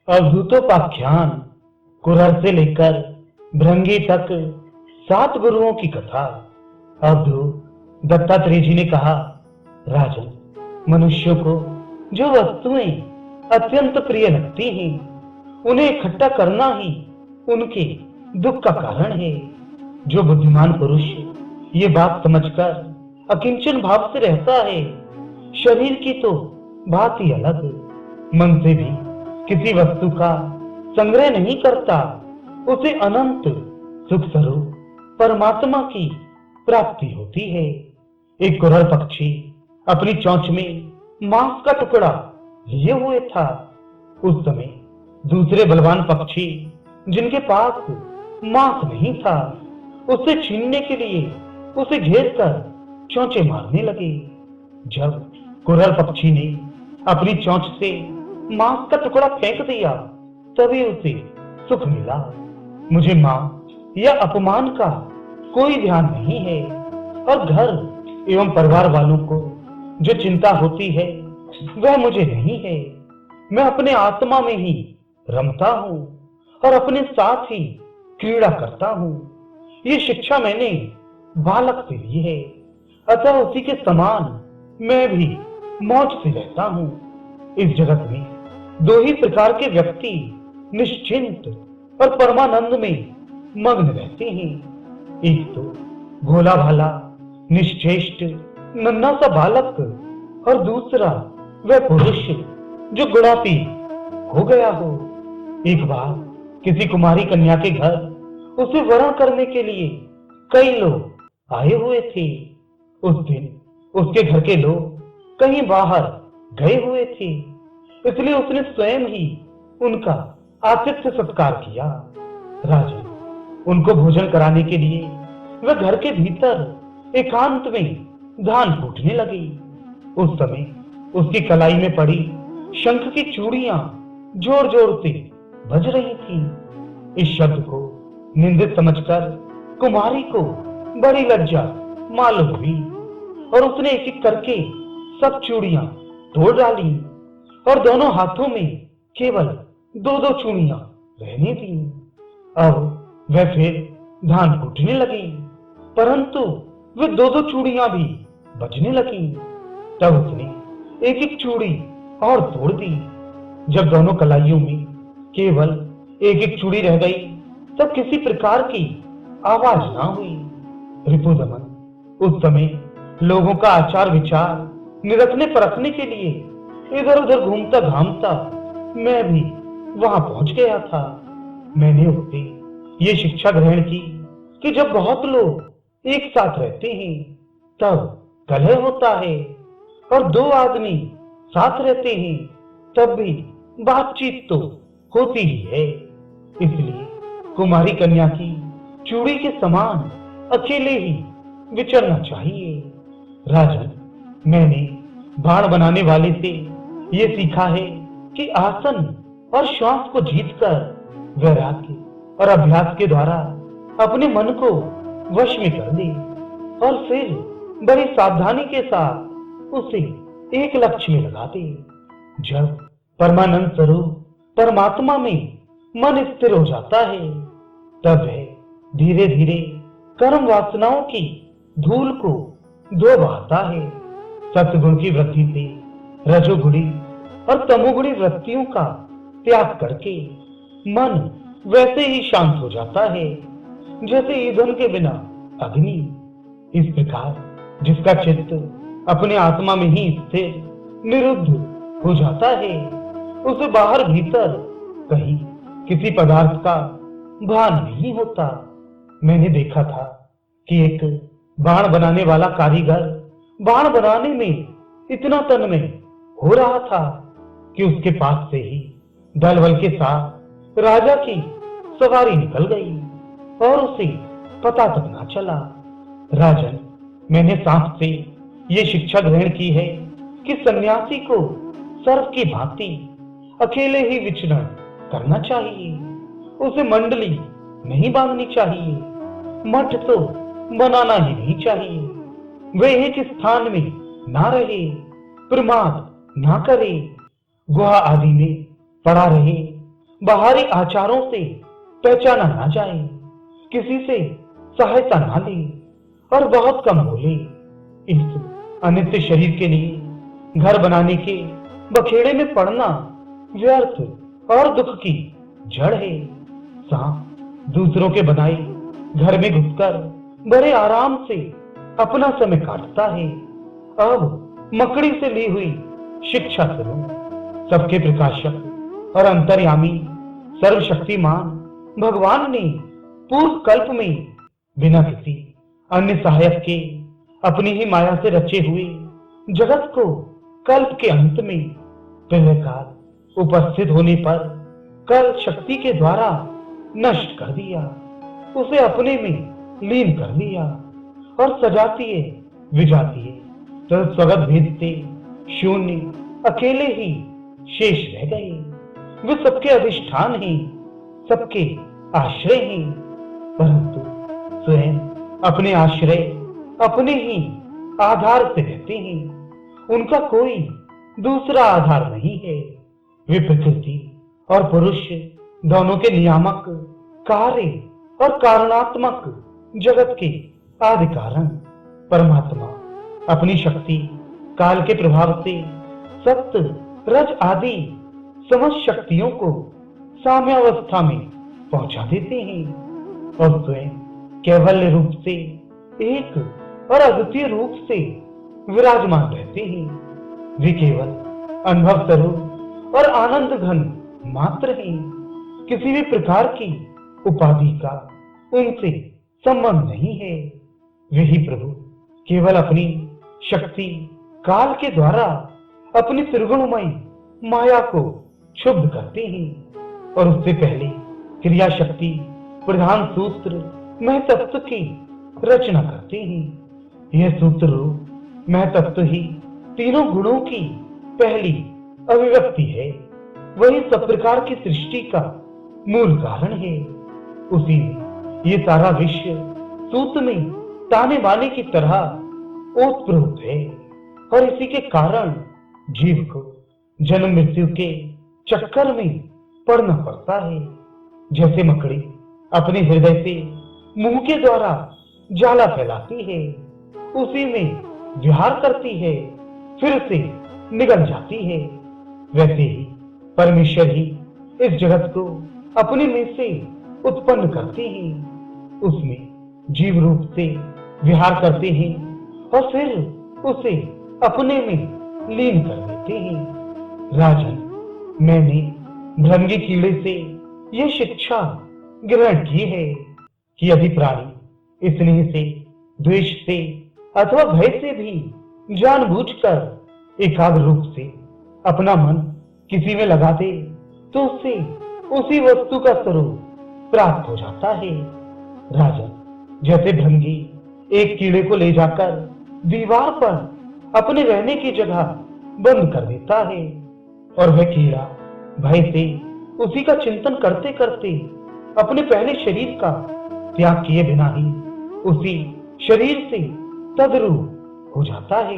अवधूतोपाख्यान कुरर से लेकर भृंगी तक 7 गुरुओं की कथा। अवधूत दत्तात्रेय जी ने कहा, राजन, मनुष्यों को जो वस्तुएं अत्यंत प्रिय लगती हैं, उन्हें इकट्ठा करना ही उनके दुख का कारण है। जो बुद्धिमान पुरुष ये बात समझकर अकिंचन भाव से रहता है, शरीर की तो बात ही अलग, मन से भी किसी वस्तु का संग्रह नहीं करता, उसे अनंत सुख स्वरूप परमात्मा की प्राप्ति होती है। एक कुरल पक्षी अपनी चोंच में मांस का टुकड़ा लिए हुए था। उस समय दूसरे बलवान पक्षी जिनके पास मांस नहीं था, उसे छीनने के लिए उसे घेर कर चोंचे मारने लगे। जब कुरल पक्षी ने अपनी चोंच से मांस का टुकड़ा फेंक दिया, तभी उसे सुख मिला। मुझे मान या अपमान का कोई ध्यान नहीं है, और घर एवं परिवार वालों को जो चिंता होती है वह मुझे नहीं है। मैं अपने आत्मा में ही रमता हूँ और अपने साथ ही क्रीड़ा करता हूँ। ये शिक्षा मैंने बालक से ली है, अतः उसी के समान मैं भी मौज से रहता हूँ। इस जगत में 2 ही प्रकार के व्यक्ति निश्चिंत और परमानंद में मग्न रहते हैं। एक तो भोला भाला निश्चेष्ट नन्हा सा बालक, और दूसरा वह पुरुष जो गुणाती हो गया हो। एक बार किसी कुमारी कन्या के घर उसे वरण करने के लिए कई लोग आए हुए थे। उस दिन उसके घर के लोग कहीं बाहर गए हुए थे, इसलिए उसने स्वयं ही उनका आतिथ्य सत्कार किया। राजा उनको भोजन कराने के लिए वह घर के भीतर एकांत में धान कूटने लगी। उस समय उसकी कलाई में पड़ी शंख की चूड़ियां जोर जोर से बज रही थी। इस शब्द को निंदित समझकर कुमारी को बड़ी लज्जा मालूम हुई, और उसने एक एक करके सब चूड़ियां तोड़ डाली, और दोनों हाथों में केवल 2-2 चूड़ियां रहने दी। अब वह फिर धान कूटने लगी, परंतु वे 2-2 चूड़ियां भी बजने लगी। तब उसने एक एक चूड़ी और तोड़ दी। जब दोनों कलाइयों में केवल एक एक चूड़ी रह गई, तब किसी प्रकार की आवाज ना हुई। रिपुदमन उस समय लोगों का आचार विचार निरखने परखने के लिए इधर उधर घूमता घामता मैं भी वहां पहुंच गया था। मैंने उससे ये शिक्षा ग्रहण की कि जब बहुत लोग एक साथ रहते हैं तब कलह होता है, और 2 आदमी साथ रहते हैं तब भी बातचीत तो होती ही है। इसलिए कुमारी कन्या की चूड़ी के समान अकेले ही विचरना चाहिए। राजन, मैंने बाण बनाने वाले से ये सीखा है कि आसन और श्वास को जीतकर वैराग्य और अभ्यास के द्वारा अपने मन को वश में कर दे, और फिर बड़ी सावधानी के साथ उसे एक लक्ष्य में लगा दे। जब परमानंद स्वरूप परमात्मा में मन स्थिर हो जाता है, तब वह धीरे धीरे कर्म वासनाओं की धूल को धो बहाता है। सत्गुण की वृद्धि से रजोगुणी और तमोगुणी वृत्तियों का त्याग करके मन वैसे ही शांत हो जाता है जैसे ईंधन के बिना अग्नि। इस प्रकार जिसका चित्त अपने आत्मा में ही स्थिर निरुद्ध हो जाता है, उसे बाहर भीतर कहीं किसी पदार्थ का भान नहीं होता। मैंने देखा था कि एक बाण बनाने वाला कारीगर बाण बनाने में इतना तन्मय हो रहा था कि उसके पास से ही दल बल के साथ राजा की सवारी निकल गई, और उसे पता तक ना चला। राजन, मैंने सांप से ये शिक्षा ग्रहण की है कि सन्यासी को सर्प की भांति अकेले ही विचरण करना चाहिए। उसे मंडली नहीं बांधनी चाहिए, मठ तो बनाना ही नहीं चाहिए। वे एक स्थान में ना रहे, प्रमाद ना करे, गुहा आदि में पड़ा रहे बाहरी आचारों से पहचाना ना जाए, किसी से सहायता ना ले और बहुत कम बोले। इस अनित्य शरीर के लिए घर बनाने के बखेड़े में पड़ना व्यर्थ और दुख की जड़ है। सांप दूसरों के बनाए घर में घुसकर बड़े आराम से अपना समय काटता है। अब मकड़ी से ली हुई शिक्षा सुनो। सबके प्रकाशक और अंतर्यामी सर्वशक्तिमान भगवान ने पूर्व कल्प में बिना किसी अन्य सहायक के अपनी ही माया से रचे हुए जगत को कल्प के अंत में पहले काल उपस्थित होने पर कल शक्ति के द्वारा नष्ट कर दिया, उसे अपने में लीन कर लिया और सजातीय विजातीय तो स्वगत भेद से शून्य अकेले ही शेष रह गए। वे सबके अधिष्ठान हैं, सबके आश्रय हैं, परंतु स्वयं अपने आश्रय अपने ही आधार से रहते हैं। उनका कोई दूसरा आधार नहीं है। वे प्रकृति और पुरुष दोनों के नियामक, कार्य और कारणात्मक जगत के आदि कारण परमात्मा अपनी शक्ति काल के प्रभाव से सत्य रज आदि समस्त शक्तियों को साम्यावस्था में पहुंचा देते हैं और स्वयं कैवल्य रूप से एक और अद्वितीय रूप से विराजमान रहते हैं। वे केवल अनुभव स्वरूप और आनंद घन मात्र हैं। किसी भी प्रकार की उपाधि का उनसे संबंध नहीं है। वे ही प्रभु केवल अपनी शक्ति काल के द्वारा अपनी त्रिगुणमय माया को क्षुब्ध करते हैं और उससे पहले क्रिया शक्ति प्रधान सूत्र महतत्व की रचना करते हैं। यह सूत्र रूप महतत्व ही तीनों गुणों की पहली अभिव्यक्ति है। वही सब प्रकार की सृष्टि का मूल कारण है। उसी में ये सारा विश्व सूत्र में ताने बाने की तरह ओतप्रोत है और इसी के कारण जीव को जन्म मृत्यु के चक्कर में पड़ना पड़ता है। जैसे मकड़ी अपने हृदय से मुंह के द्वारा जाला फैलाती है, उसी में विहार करती है, फिर से निगल जाती है, वैसे ही परमेश्वर ही इस जगत को अपने में से उत्पन्न करते हैं, उसमें जीव रूप से विहार करते हैं और फिर उसे अपने में लीन कर देते हैं। राजन, मैंने भृंगी कीड़े से यह शिक्षा ग्रहण की है कि यदि प्राणी स्नेह से, द्वेष से अथवा भय से भी जानबूझकर एकाग्र रूप से अपना मन किसी में लगा दे तो उससे उसी वस्तु का स्वरूप प्राप्त हो जाता है। राजन, जैसे भृंगी एक कीड़े को ले जाकर दीवार पर अपने रहने की जगह बंद कर देता है और वह कीड़ा भय से उसी का चिंतन करते करते अपने पहले शरीर का त्याग किए बिना ही उसी शरीर से तद्रूप हो जाता है।